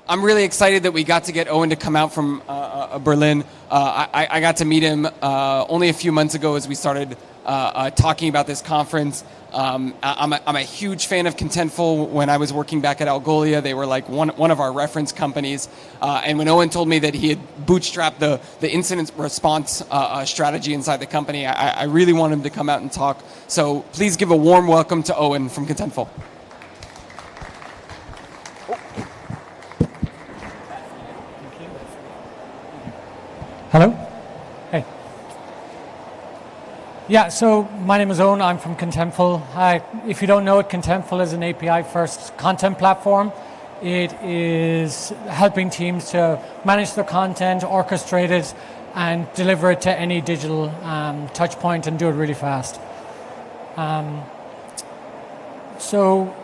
I'm really excited that we got to get Eoin to come out from Berlin. I got to meet him only a few months ago as we started talking about this conference. I'm a huge fan of Contentful. When I was working back at Algolia, they were like one of our reference companies. And when Eoin told me that he had bootstrapped the incident response strategy inside the company, I really want him to come out and talk. So please give a warm welcome to Eoin from Contentful. Hello? Hey. Yeah, so my name is Eoin. I'm from Contentful. If you don't know it, Contentful is an API-first content platform. It is helping teams to manage their content, orchestrate it, and deliver it to any digital touch point and do it really fast. So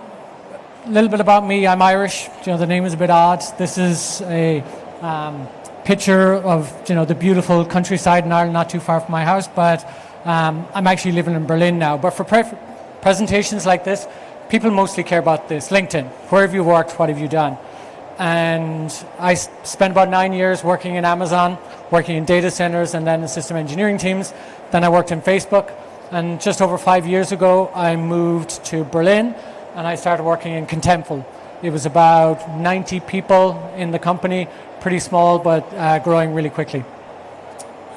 a little bit about me. I'm Irish. The name is a bit odd. This is a picture of the beautiful countryside in Ireland, not too far from my house, but I'm actually living in Berlin now. But for presentations like this, people mostly care about this. LinkedIn, where have you worked, what have you done? And I spent about 9 years working in Amazon, working in data centers and then in system engineering teams. Then I worked in Facebook, and just over 5 years ago I moved to Berlin and I started working in Contentful. It was about 90 people in the company, pretty small, but growing really quickly.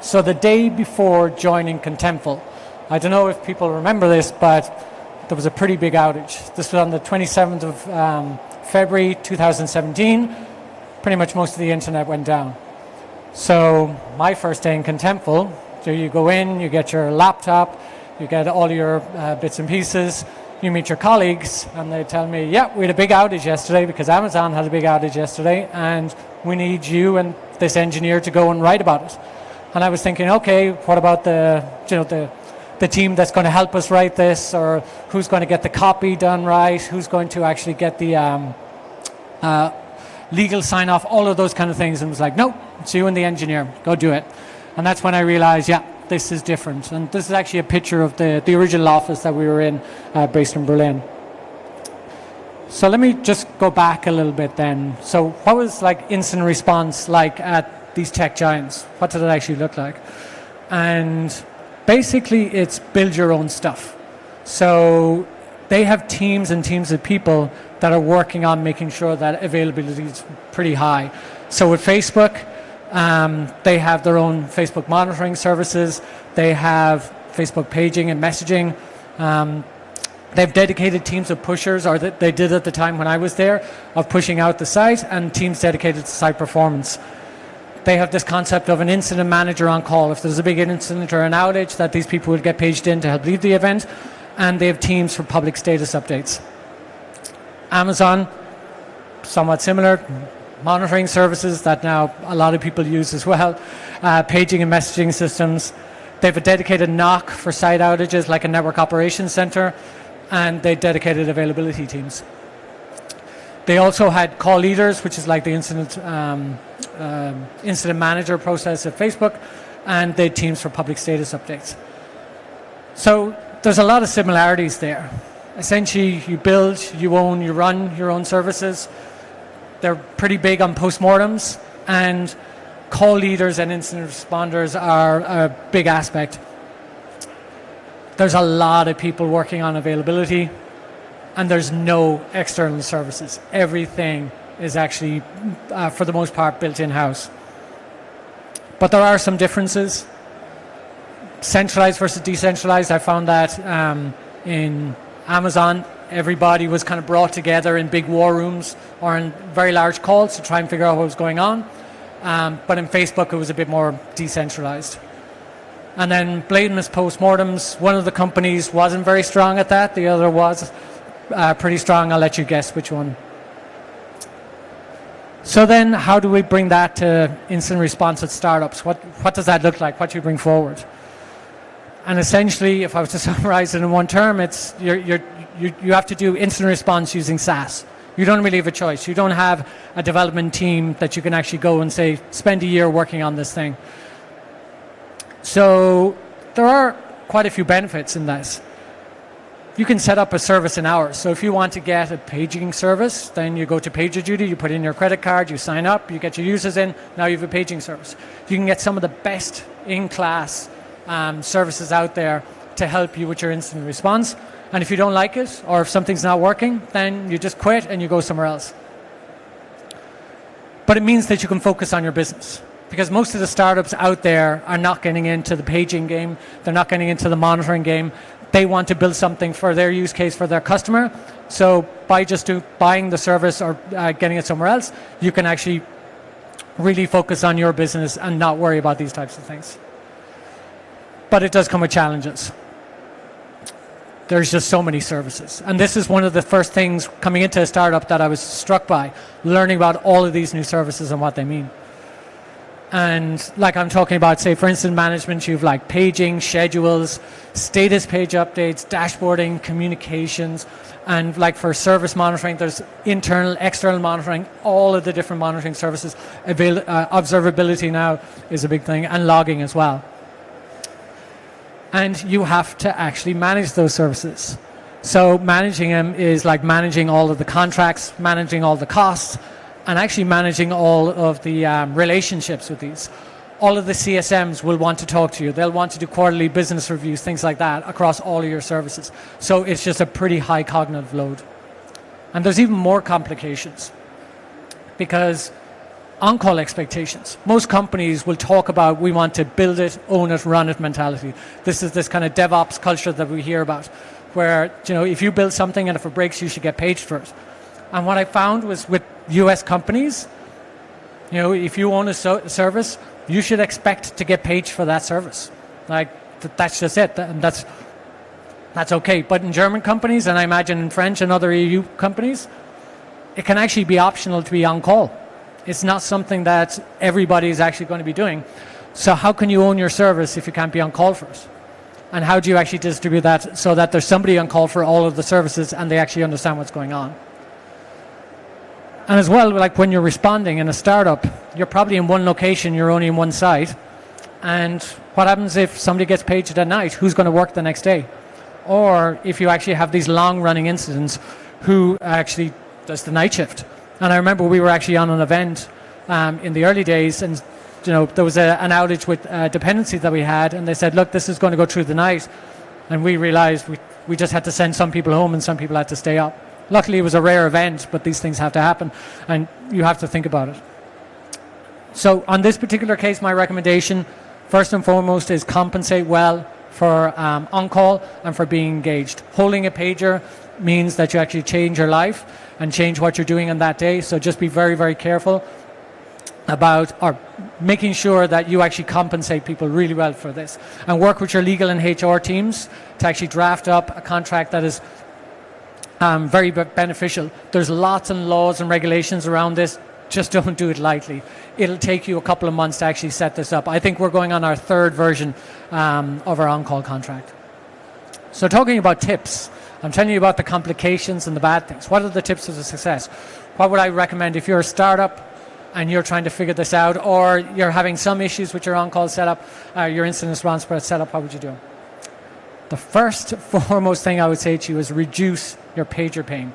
So the day before joining Contentful, I don't know if people remember this, but there was a pretty big outage. This was on the 27th of February 2017. Pretty much most of the internet went down. So my first day in Contentful, so you go in, you get your laptop, you get all your bits and pieces, you meet your colleagues, and they tell me, yeah, we had a big outage yesterday because Amazon had a big outage yesterday, and we need you and this engineer to go and write about it. And I was thinking, okay, what about the team that's going to help us write this, or who's going to get the copy done right, who's going to actually get the legal sign off, all of those kind of things. And it was like, no, it's you and the engineer, go do it. And that's when I realized, yeah, this is different. And this is actually a picture of the original office that we were in, based in Berlin. So let me just go back a little bit then. So what was like incident response like at these tech giants? What did it actually look like? And basically it's build your own stuff. So they have teams and teams of people that are working on making sure that availability is pretty high. So with Facebook, they have their own Facebook monitoring services. They have Facebook paging and messaging. They have dedicated teams of pushers, or they did at the time when I was there, of pushing out the site, and teams dedicated to site performance. They have this concept of an incident manager on call. If there's a big incident or an outage, that these people would get paged in to help lead the event. And they have teams for public status updates. Amazon, somewhat similar. Monitoring services that now a lot of people use as well, paging and messaging systems. They have a dedicated NOC for site outages, like a network operations center, and they dedicated availability teams. They also had call leaders, which is like the incident manager process at Facebook, and they had teams for public status updates. So there's a lot of similarities there. Essentially, you build, you own, you run your own services. They're pretty big on postmortems, and call leaders and incident responders are a big aspect. There's a lot of people working on availability, and there's no external services. Everything is actually, for the most part, built in-house. But there are some differences. Centralized versus decentralized, I found that in Amazon, everybody was kind of brought together in big war rooms or in very large calls to try and figure out what was going on. But in Facebook, it was a bit more decentralized. And then blameless postmortems, one of the companies wasn't very strong at that. The other was pretty strong. I'll let you guess which one. So then how do we bring that to incident response at startups? What does that look like? What do you bring forward? And essentially, if I was to summarize it in one term, it's you have to do incident response using SaaS. You don't really have a choice. You don't have a development team that you can actually go and say, spend a year working on this thing. So there are quite a few benefits in this. you can set up a service in hours. So if you want to get a paging service, then you go to PagerDuty, you put in your credit card, you sign up, you get your users in, now you have a paging service. You can get some of the best in-class services out there to help you with your incident response. And if you don't like it, or if something's not working, then you just quit and you go somewhere else. But it means that you can focus on your business. Because most of the startups out there are not getting into the paging game, they're not getting into the monitoring game. They want to build something for their use case for their customer. So by just buying the service or getting it somewhere else, you can actually really focus on your business and not worry about these types of things. But it does come with challenges. There's just so many services. And this is one of the first things coming into a startup that I was struck by, learning about all of these new services and what they mean. And like I'm talking about, say, for instance, management, you've like paging, schedules, status page updates, dashboarding, communications, and like for service monitoring, there's internal, external monitoring, all of the different monitoring services. Observability now is a big thing, and logging as well. And you have to actually manage those services. So managing them is like managing all of the contracts, managing all the costs, and actually managing all of the relationships with these. All of the CSMs will want to talk to you. They'll want to do quarterly business reviews, things like that, across all of your services. So it's just a pretty high cognitive load. And there's even more complications because on-call expectations. Most companies will talk about, we want to build it, own it, run it mentality. This is this kind of DevOps culture that we hear about, where, you know, if you build something and if it breaks, you should get paged for it. And what I found was with US companies, you know, if you own a service, you should expect to get paged for that service. Like, that's just it, and that's okay. But in German companies, and I imagine in French and other EU companies, it can actually be optional to be on call. It's not something that everybody is actually going to be doing. So how can you own your service if you can't be on call for it? And how do you actually distribute that so that there's somebody on call for all of the services and they actually understand what's going on? And as well, like when you're responding in a startup, you're probably in one location, you're only in one site. And what happens if somebody gets paged at night? Who's going to work the next day? Or if you actually have these long-running incidents, who actually does the night shift? And I remember we were actually on an event in the early days, and you know there was an outage with dependency that we had, and they said, look, this is going to go through the night. And we realized we just had to send some people home and some people had to stay up. Luckily, it was a rare event, but these things have to happen, and you have to think about it. So on this particular case, my recommendation, first and foremost, is compensate well for on-call and for being engaged. Holding a pager means that you actually change your life and change what you're doing on that day, so just be very, very careful about or making sure that you actually compensate people really well for this, and work with your legal and HR teams to actually draft up a contract that is very beneficial. There's lots of laws and regulations around this. Just don't do it lightly. It'll take you a couple of months to actually set this up. I think we're going on our third version of our on-call contract. So talking about tips, I'm telling you about the complications and the bad things. What are the tips to the success? What would I recommend if you're a startup and you're trying to figure this out, or you're having some issues with your on-call setup, your incident response setup? What would you do? The first foremost thing I would say to you is reduce your pager pain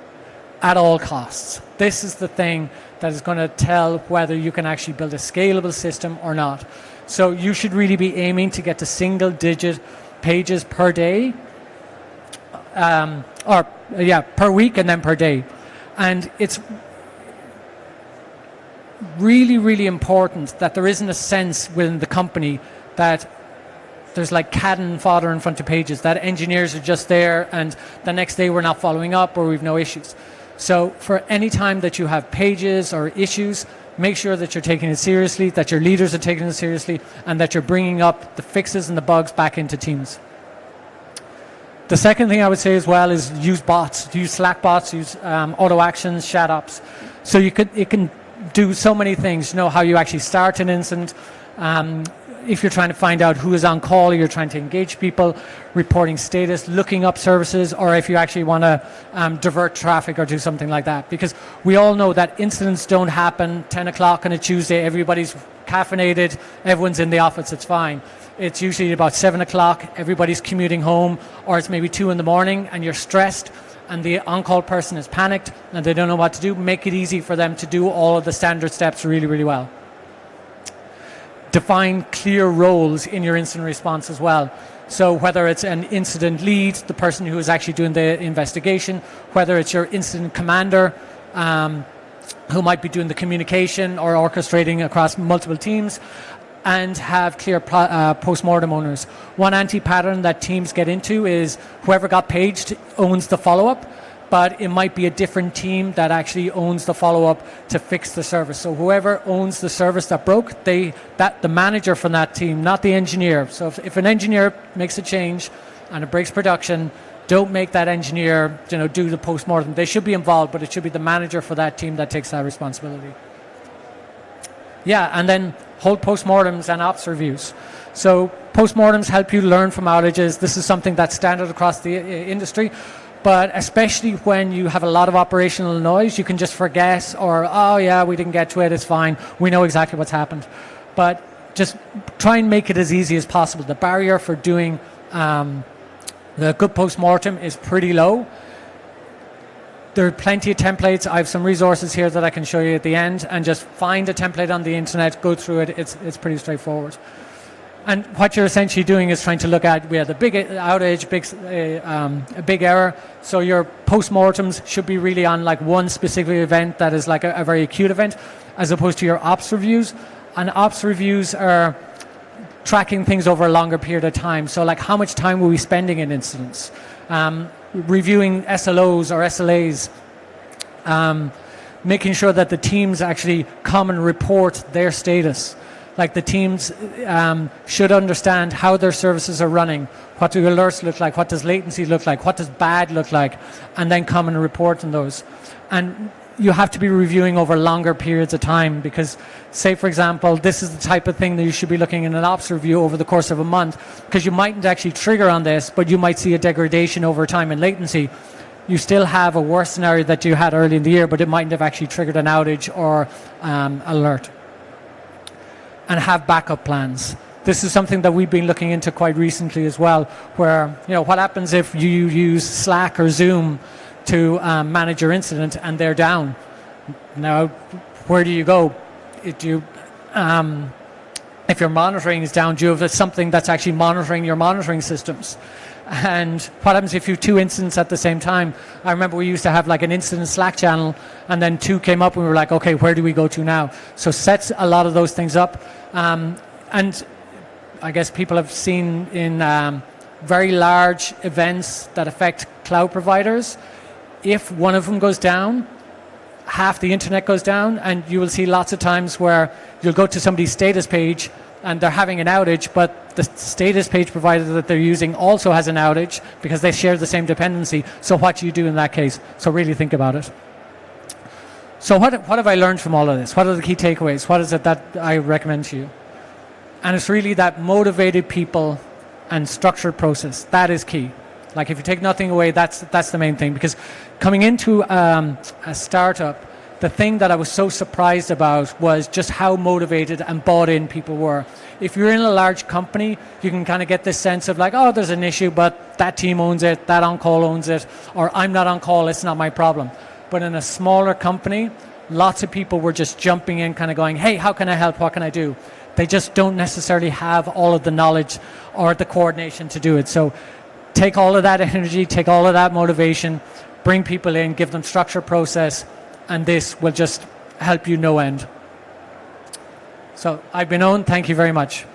at all costs. This is the thing that is going to tell whether you can actually build a scalable system or not. So you should really be aiming to get to single-digit pages per day, per week and then per day. And it's really, really important that there isn't a sense within the company that there's like cannon fodder in front of pages, that engineers are just there and the next day we're not following up or we've no issues. So for any time that you have pages or issues, make sure that you're taking it seriously, that your leaders are taking it seriously, and that you're bringing up the fixes and the bugs back into teams. The second thing I would say as well is use bots. Use Slack bots, use auto actions, chat ops. So it can do so many things. You know, how you actually start an incident, if you're trying to find out who is on call, you're trying to engage people, reporting status, looking up services, or if you actually want to divert traffic or do something like that. Because we all know that incidents don't happen 10 o'clock on a Tuesday, everybody's caffeinated, everyone's in the office, it's fine. it's usually about 7 o'clock, everybody's commuting home, or it's maybe 2 in the morning and you're stressed and the on-call person is panicked and they don't know what to do. Make it easy for them to do all of the standard steps really, really well. Define clear roles in your incident response as well. So whether it's an incident lead, the person who is actually doing the investigation, whether it's your incident commander, who might be doing the communication or orchestrating across multiple teams, and have clear post-mortem owners. One anti-pattern that teams get into is whoever got paged owns the follow-up, but it might be a different team that actually owns the follow-up to fix the service. So whoever owns the service that broke, the manager from that team, not the engineer. So if an engineer makes a change and it breaks production, don't make that engineer do the post-mortem. They should be involved, but it should be the manager for that team that takes that responsibility. Yeah, and then hold postmortems and ops reviews. So postmortems help you learn from outages. This is something that's standard across the industry, but especially when you have a lot of operational noise, you can just forget or, oh yeah, we didn't get to it, it's fine. We know exactly what's happened. But just try and make it as easy as possible. The barrier for doing the good postmortem is pretty low. There are plenty of templates. I have some resources here that I can show you at the end, and just find a template on the internet, go through it. It's pretty straightforward. And what you're essentially doing is trying to look at where the big outage, a big error. So your postmortems should be really on like one specific event that is like a very acute event, as opposed to your ops reviews. And ops reviews are tracking things over a longer period of time. So like how much time were we spending in incidents? Reviewing SLOs or SLAs, making sure that the teams actually come and report their status. Like the teams should understand how their services are running, what do alerts look like, what does latency look like, what does bad look like, and then come and report on those. And you have to be reviewing over longer periods of time because, say for example, this is the type of thing that you should be looking in an ops review over the course of a month, because you mightn't actually trigger on this, but you might see a degradation over time in latency. You still have a worse scenario that you had early in the year, but it mightn't have actually triggered an outage or alert. And have backup plans. This is something that we've been looking into quite recently as well, where, what happens if you use Slack or Zoom to manage your incident and they're down? Now, where do you go? If your monitoring is down, do you have something that's actually monitoring your monitoring systems? And what happens if you have two incidents at the same time? I remember we used to have like an incident Slack channel, and then two came up and we were like, okay, where do we go to now? So set a lot of those things up. And I guess people have seen in very large events that affect cloud providers, if one of them goes down, half the internet goes down, and you will see lots of times where you'll go to somebody's status page and they're having an outage, but the status page provider that they're using also has an outage because they share the same dependency. So what do you do in that case? So really think about it. So what have I learned from all of this? What are the key takeaways? What is it that I recommend to you? And it's really that motivated people and structured process. That is key. Like if you take nothing away, that's the main thing. Because coming into a startup, the thing that I was so surprised about was just how motivated and bought in people were. If you're in a large company, you can kind of get this sense of like, oh, there's an issue, but that team owns it, that on-call owns it, or I'm not on call, it's not my problem. But in a smaller company, lots of people were just jumping in, kind of going, hey, how can I help? What can I do? They just don't necessarily have all of the knowledge or the coordination to do it. So take all of that energy, take all of that motivation, bring people in, give them structure, process, and this will just help you no end. So I've been Owen. Thank you very much.